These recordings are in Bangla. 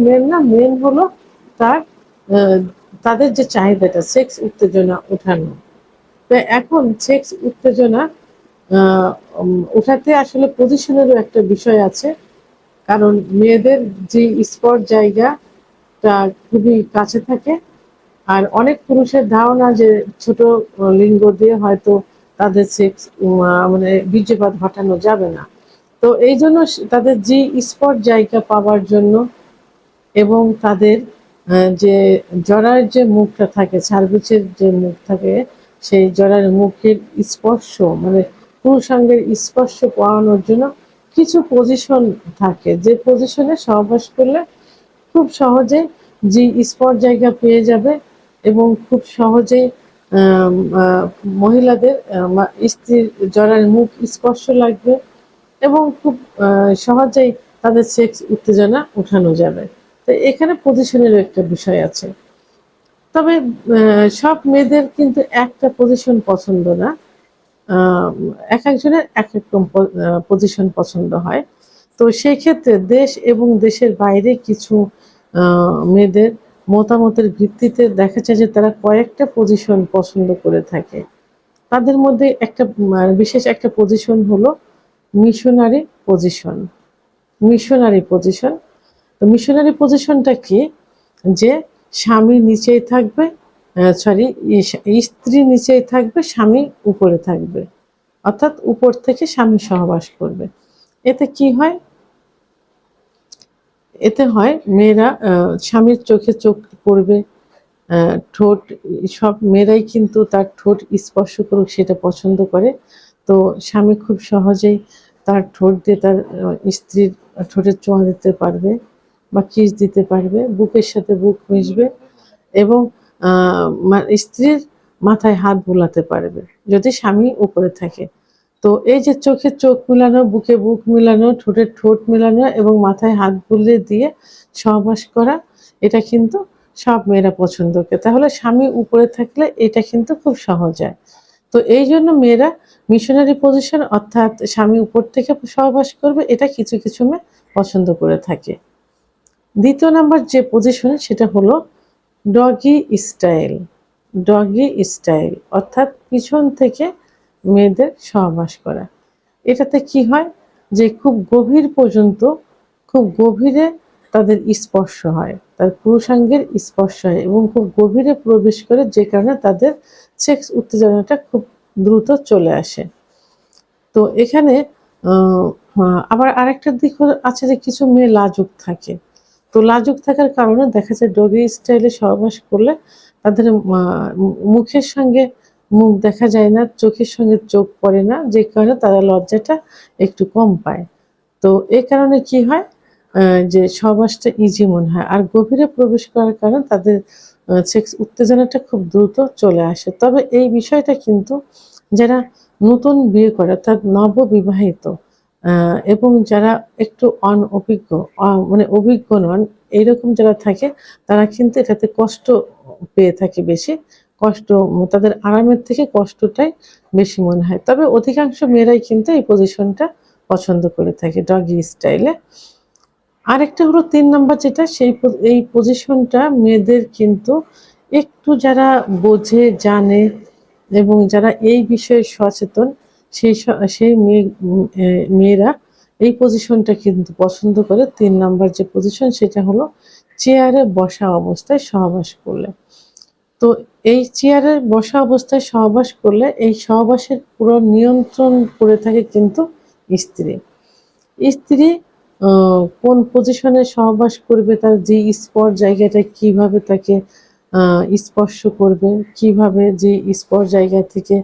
মেন না, মেন হলো তার তাদের যে চাহিদাটা সেক্স উত্তেজনা ওঠানো। তো এখন সেক্স উত্তেজনা ওঠাতে আসলে পজিশনেরও একটা বিষয় আছে। কারণ মেয়েদের যে স্পট জায়গাটা খুবই কাছে থাকে, আর অনেক পুরুষের ধারণা যে ছোট লিঙ্গ দিয়ে হয়তো তাদের সেক্স মানে বীর্যপাত ঘটানো যাবে না। তো এই জন্য তাদের যে স্পট জায়গা পাওয়ার জন্য এবং তাদের যে জরার যে মুখটা থাকে, সার্ভিসের যে মুখ থাকে, সেই জরার মুখের স্পর্শ মানে পুরুষাঙ্গের স্পর্শ পাওয়ানোর জন্য কিছু পজিশন থাকে, যে পজিশনে সহবাস করলে খুব সহজে যে স্পট জায়গা পেয়ে যাবে এবং খুব সহজেই মহিলাদের স্ত্রীর জরার মুখ স্পর্শ লাগবে এবং খুব সহজেই তাদের সেক্স উত্তেজনা উঠানো যাবে। তো এখানে পজিশনের একটা বিষয় আছে। তবে সব মেয়েদের কিন্তু একটা পজিশন পছন্দ না। এক একজনের এক এক রকম পজিশন পছন্দ হয়। তো সেই ক্ষেত্রে দেশ এবং দেশের বাইরে কিছু মেয়েদের মতামতের ভিত্তিতে দেখা যায় যে তারা কয়েকটা পজিশন পছন্দ করে থাকে। তাদের মধ্যে একটা বিশেষ একটা পজিশন হলো মিশনারি পজিশন। Missionary position. তো মিশনারি পজিশনটা কি? যে স্বামী নিচেই থাকবে, সরি, স্ত্রী নিচেই থাকবে, স্বামী উপরে থাকবে। অর্থাৎ উপর থেকে স্বামী সহবাস করবে। এতে কি হয়? এতে হয় মেয়েরা স্বামীর চোখে চোখ পড়বে, ঠোঁট, সব মেয়েরাই কিন্তু তার ঠোঁট স্পর্শ করুক সেটা পছন্দ করে। তো স্বামী খুব সহজেই তার ঠোঁট দিয়ে তার স্ত্রীর ঠোঁটের ছোঁয়া দিতে পারবে বা কিস দিতে পারবে, বুকের সাথে বুক মিশবে এবং স্ত্রীর মাথায় হাত বুলাতে পারবে যদি স্বামী উপরে থাকে। তো এই যে চোখে চোখ মিলানো, বুকে বুক মিলানো, ঠোঁটে ঠোঁট মিলানো এবং মাথায় হাত বুলিয়ে দিয়ে সহবাস করা, এটা কিন্তু সব মেয়েরা পছন্দ করে। তাহলে স্বামী উপরে থাকলে এটা কিন্তু খুব সহজ হয়। তো এই জন্য মেয়েরা মিশনারি পজিশন, অর্থাৎ স্বামী উপর থেকে সহবাস করবে, এটা কিছু কিছু মেয়ে পছন্দ করে থাকে। দ্বিতীয় নাম্বার যে পজিশন সেটা হলো ডগি স্টাইল। ডগি স্টাইল অর্থাৎ পিছন থেকে মেয়েদের সহবাস করা। এটাতে কি হয়? যে খুব গভীর পর্যন্ত, খুব গভীরে তাদের স্পর্শ হয়, তার পুরুষাঙ্গের স্পর্শ হয় এবং খুব গভীরে প্রবেশ করে, যে কারণে তাদের সেক্স উত্তেজনাটা খুব দ্রুত চলে আসে। তো এখানে আবার আরেকটা দিক আছে যে কিছু মেয়ে লাজুক থাকে। তো লাজুক থাকার কারণে দেখা যায় ডগি স্টাইলে সহবাস করলে তাদের মুখের সঙ্গে মুখ দেখা যায় না, চোখের সঙ্গে চোখ পড়ে না, যে কারণে তারা লজ্জাটা একটু কম পায়। তো এই কারণে কি হয়? যে সহবাসটা ইজি মনে হয়। আর গভীরে প্রবেশ করার কারণে তাদের সেক্স উত্তেজনাটা খুব দ্রুত চলে আসে। তবে এই বিষয়টা কিন্তু যারা নতুন বিয়ে করে অর্থাৎ নববিবাহিত এবং যারা একটু অনভিজ্ঞ, মানে অভিজ্ঞ নন, এইরকম যারা থাকে তারা কিন্তু এটাতে কষ্ট পেয়ে থাকে বেশি। কষ্ট, তাদের আরামের থেকে কষ্টটাই বেশি মনে হয়। তবে অধিকাংশ মেয়েরাই কিন্তু এই পজিশনটা পছন্দ করে থাকে, ডগি স্টাইলে। আরেকটা হলো ৩ নাম্বার যেটা, এই পজিশনটা মেয়েদের কিন্তু একটু যারা বোঝে, জানে এবং যারা এই বিষয়ে সচেতন, সেই মেয়েরা এই পজিশনটা কিন্তু পছন্দ করে। ৩ নাম্বার যে পজিশন সেটা হলো চেয়ারে বসা অবস্থায় সহবাস করলে। তো এই চেয়ারে বসা অবস্থায় সহবাস করলে এই সহবাসের পুরো নিয়ন্ত্রণ করে থাকে কিন্তু স্ত্রী। স্ত্রী কোন পজিশনে সহবাস করবে, তার যে স্পট জায়গাটা কিভাবে তাকে স্পর্শ করবে, কিভাবে যে স্পট জায়গা থেকে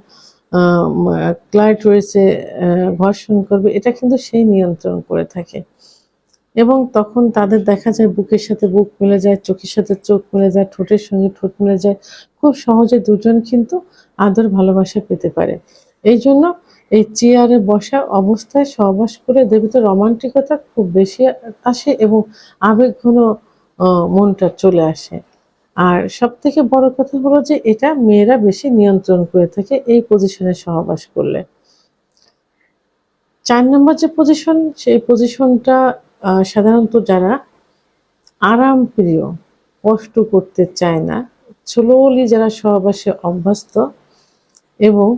ক্লাইটোরিসে ঘর্ষণ করবে, এটা কিন্তু সেই নিয়ন্ত্রণ করে থাকে। এবং তখন তাদের দেখা যায় বুকের সাথে বুক মিলে যায়, চোখের সাথে চোখ মিলে যায়, ঠোঁটের সঙ্গে ঠোঁট মিলে যায়। খুব সহজে দুজন কিন্তু আদর ভালোবাসা পেতে পারে। এইজন্য এই চেয়ারে বসা অবস্থায় সহবাস করে এদের ভিতর রোমান্টিকতা খুব বেশি আসে এবং আবেগঘন মনটা চলে আসে। আর সবথেকে বড় কথা হলো যে এটা মেয়েরা বেশি নিয়ন্ত্রণ করে থাকে এই পজিশনে সহবাস করলে। ৪ নম্বর যে পজিশন, সেই পজিশনটা সাধারণত যারা আরাম প্রিয়, কষ্ট করতে চায় না, স্লোলি যারা সহবাসে অভ্যস্ত এবং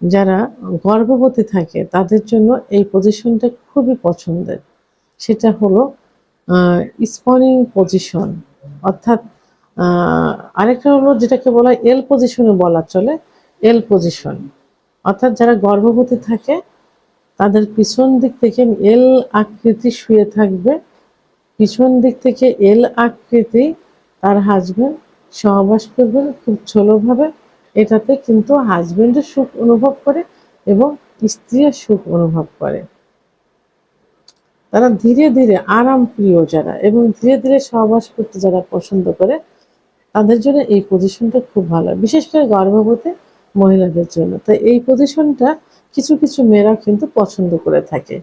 যারা গর্ভবতী থাকে তাদের জন্য এই পজিশনটা খুবই পছন্দের। সেটা হলো স্পনিং পজিশন, অর্থাৎ আরেকটা হলো যেটাকে বলা হয় এল পজিশনে বলা চলে, এল পজিশন, অর্থাৎ যারা গর্ভবতী থাকে তাদের পিছন দিক থেকে এল আকৃতি শুয়ে থাকবে, পিছন দিক থেকে এল আকৃতি তার হাজবেন্ড সহবাস করবেন খুব স্লোভাবে। এটাতে কিন্তু হাজবেন্ডও সুখ অনুভব করে এবং স্ত্রীও সুখ অনুভব করে। তারা ধীরে ধীরে আরাম প্রিয় যারা এবং ধীরে ধীরে সহবাস করতে যারা পছন্দ করে তাদের জন্য এই পজিশনটা খুব ভালো, বিশেষ করে গর্ভবতী মহিলাদের জন্য। তাই এই পজিশনটা কিছু কিছু মেয়েরা কিন্তু পছন্দ করে থাকে।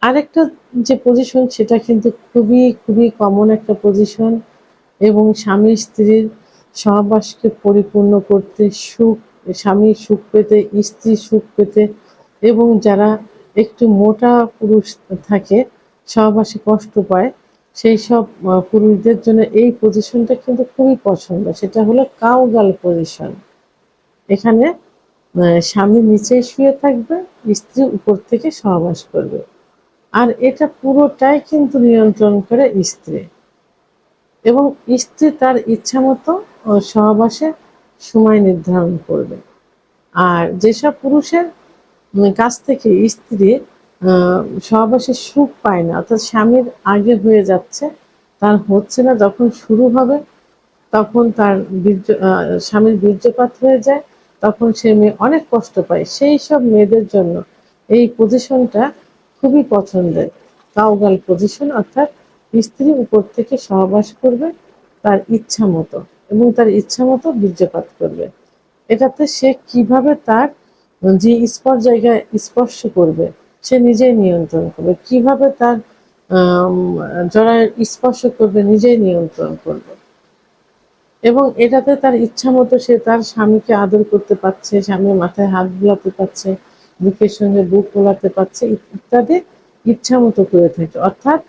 আরেকটা যে পজিশন সেটা কিন্তু খুবই খুবই কমন একটা পজিশন এবং স্বামী স্ত্রীর সহবাসকে পরিপূর্ণ করতে, সুখ, স্বামী সুখ পেতে, স্ত্রী সুখ পেতে এবং যারা একটু মোটা পুরুষ থাকে সহবাসে কষ্ট পায় সেই সব পুরুষদের জন্য এই পজিশনটা কিন্তু খুবই পছন্দ। সেটা হলো কাউগাল পজিশন। এখানে স্বামী নিচে শুয়ে থাকবে, স্ত্রী উপর থেকে সহবাস করবে, আর এটা পুরোটাই কিন্তু নিয়ন্ত্রণ করে স্ত্রী এবং স্ত্রী তার ইচ্ছা মতো সহবাসের সময় নির্ধারণ করবে। আর যেসব পুরুষের কাছ থেকে স্ত্রী সহবাসের সুখ পায় না, অর্থাৎ স্বামীর আগে হয়ে যাচ্ছে, তার হচ্ছে না, যখন শুরু হবে তখন তার স্বামীর বীর্যপাত হয়ে যায়, তখন সে মেয়ে অনেক কষ্ট পায়, সেই সব মেয়েদের জন্য এই পজিশনটা খুবই পছন্দের। কাউগাল পজিশন, অর্থাৎ স্ত্রী উপর থেকে সহবাস করবে তার ইচ্ছা মতো এবং তার ইচ্ছা মতো বীর্যপাত করবে। এটাতে সে কিভাবে তার যে জায়গায় স্পর্শ করবে সে নিজেই নিয়ন্ত্রণ করবে, কিভাবে তার জরায়ু স্পর্শ করবে নিজেই নিয়ন্ত্রণ করবে এবং এটাতে তার ইচ্ছা মতো সে তার স্বামীকে আদর করতে পারছে, স্বামীর মাথায় হাত বুলাতে পারছে, বুকের সঙ্গে বুক গোলাতে পারছে ইত্যাদি ইচ্ছা মতো করে থাকে। অর্থাৎ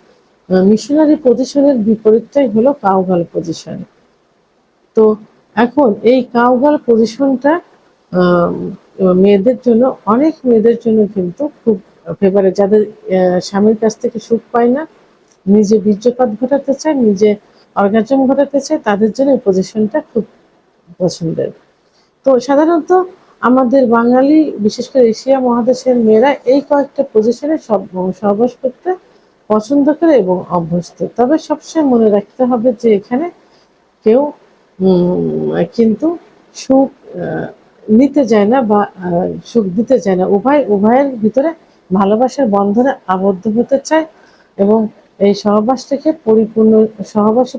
মিশনারি পজিশনের বিপরীতটাই হলো কাউগাল পজিশন। তো এখন এই কাউগাল পজিশনটা মেয়েদের জন্য, অনেক মেয়েদের জন্য কিন্তু খুব ফেভারিট, যাদের স্বামীর কাছ থেকে সুখ পায় না, নিজে বীর্যপাত ঘটাতে চায়, নিজে অর্গাজম ঘটাতে চায়, তাদের জন্য এই পজিশনটা খুব পছন্দের। তো সাধারণত আমাদের বাঙালি, বিশেষ করে এশিয়া মহাদেশের মেয়েরা এই কয়েকটা পজিশনে সহবাস করতে পছন্দ করে এবং অভ্যস্ত। তবে সবসময় মনে রাখতে হবে যে এখানে কেউ কিন্তু সুখ নিতে যায় না বা সুখ দিতে চায় না, উভয়ের ভিতরে ভালোবাসার বন্ধনে আবদ্ধ হতে চায় এবং এই সহবাসটাকে পরিপূর্ণ সহবাসে